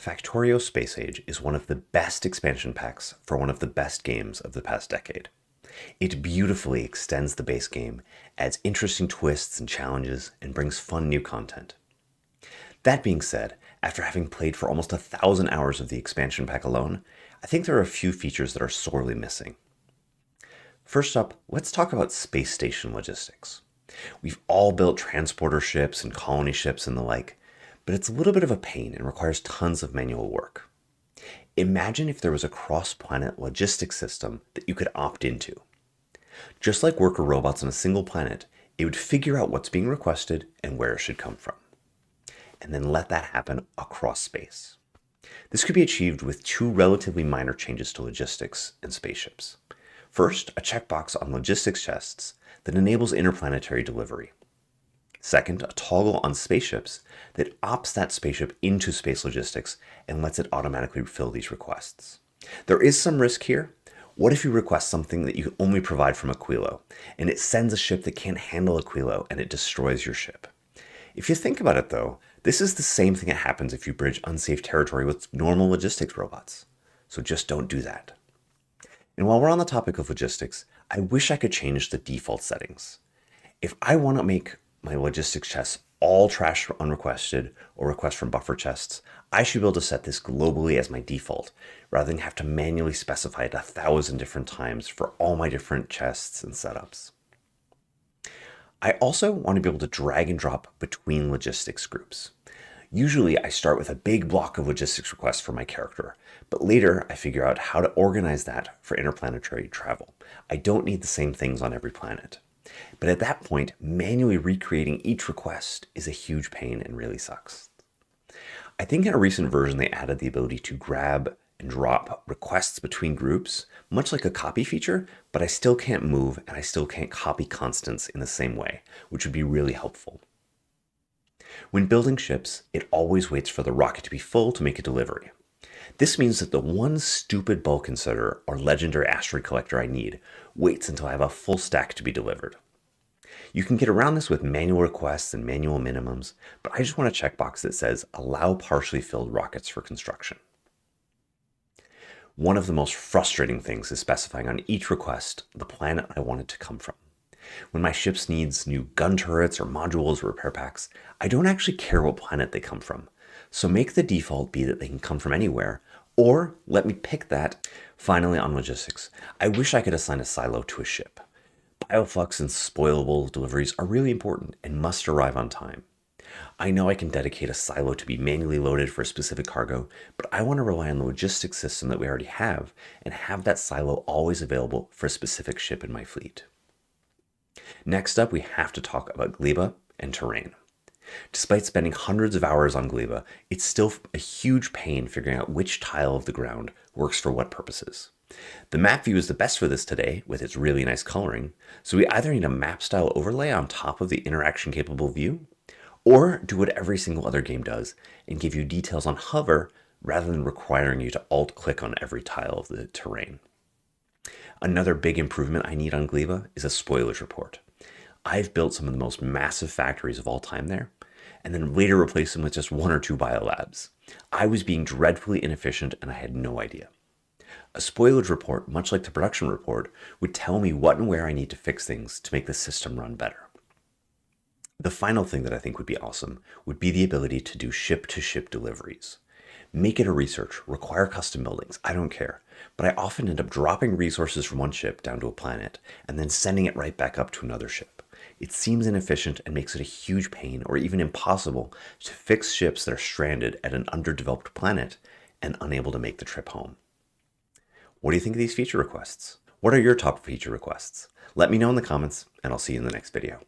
Factorio Space Age is one of the best expansion packs for one of the best games of the past decade. It beautifully extends the base game, adds interesting twists and challenges, and brings fun new content. That being said, after having played for almost 1,000 hours of the expansion pack alone, I think there are a few features that are sorely missing. First up, let's talk about space station logistics. We've all built transporter ships and colony ships and the like, but it's a little bit of a pain and requires tons of manual work. Imagine if there was a cross-planet logistics system that you could opt into. Just like worker robots on a single planet, it would figure out what's being requested and where it should come from, and then let that happen across space. This could be achieved with two relatively minor changes to logistics and spaceships. First, a checkbox on logistics chests that enables interplanetary delivery. Second, a toggle on spaceships that opts that spaceship into space logistics and lets it automatically fill these requests. There is some risk here. What if you request something that you can only provide from Aquilo, and it sends a ship that can't handle Aquilo and it destroys your ship? If you think about it though, this is the same thing that happens if you bridge unsafe territory with normal logistics robots. So just don't do that. And while we're on the topic of logistics, I wish I could change the default settings. If I want to make my logistics chests all trash unrequested or request from buffer chests, I should be able to set this globally as my default, rather than have to manually specify it 1,000 different times for all my different chests and setups. I also want to be able to drag and drop between logistics groups. Usually I start with a big block of logistics requests for my character, but later I figure out how to organize that for interplanetary travel. I don't need the same things on every planet. But at that point, manually recreating each request is a huge pain and really sucks. I think in a recent version they added the ability to grab and drop requests between groups, much like a copy feature, but I still can't move and I still can't copy constants in the same way, which would be really helpful. When building ships, it always waits for the rocket to be full to make a delivery. This means that the one stupid bulk inserter or legendary asteroid collector I need waits until I have a full stack to be delivered. You can get around this with manual requests and manual minimums, but I just want a checkbox that says allow partially filled rockets for construction. One of the most frustrating things is specifying on each request the planet I want it to come from. When my ship needs new gun turrets or modules or repair packs, I don't actually care what planet they come from. So make the default be that they can come from anywhere, or let me pick that. Finally, on logistics, I wish I could assign a silo to a ship. Bioflux and spoilable deliveries are really important and must arrive on time. I know I can dedicate a silo to be manually loaded for a specific cargo, but I want to rely on the logistics system that we already have and have that silo always available for a specific ship in my fleet. Next up, we have to talk about gleba and terrain. Despite spending hundreds of hours on gleba, it's still a huge pain figuring out which tile of the ground works for what purposes. The map view is the best for this today with its really nice coloring, so we either need a map style overlay on top of the interaction capable view, or do what every single other game does and give you details on hover rather than requiring you to alt click on every tile of the terrain. Another big improvement I need on gleba is a spoilage report. I've built some of the most massive factories of all time there, and then later replaced them with just one or two biolabs. I was being dreadfully inefficient and I had no idea. A spoilage report, much like the production report, would tell me what and where I need to fix things to make the system run better. The final thing that I think would be awesome would be the ability to do ship-to-ship deliveries. Make it a research, require custom buildings, I don't care, but I often end up dropping resources from one ship down to a planet and then sending it right back up to another ship. It seems inefficient and makes it a huge pain or even impossible to fix ships that are stranded at an underdeveloped planet and unable to make the trip home. What do you think of these feature requests? What are your top feature requests? Let me know in the comments and I'll see you in the next video.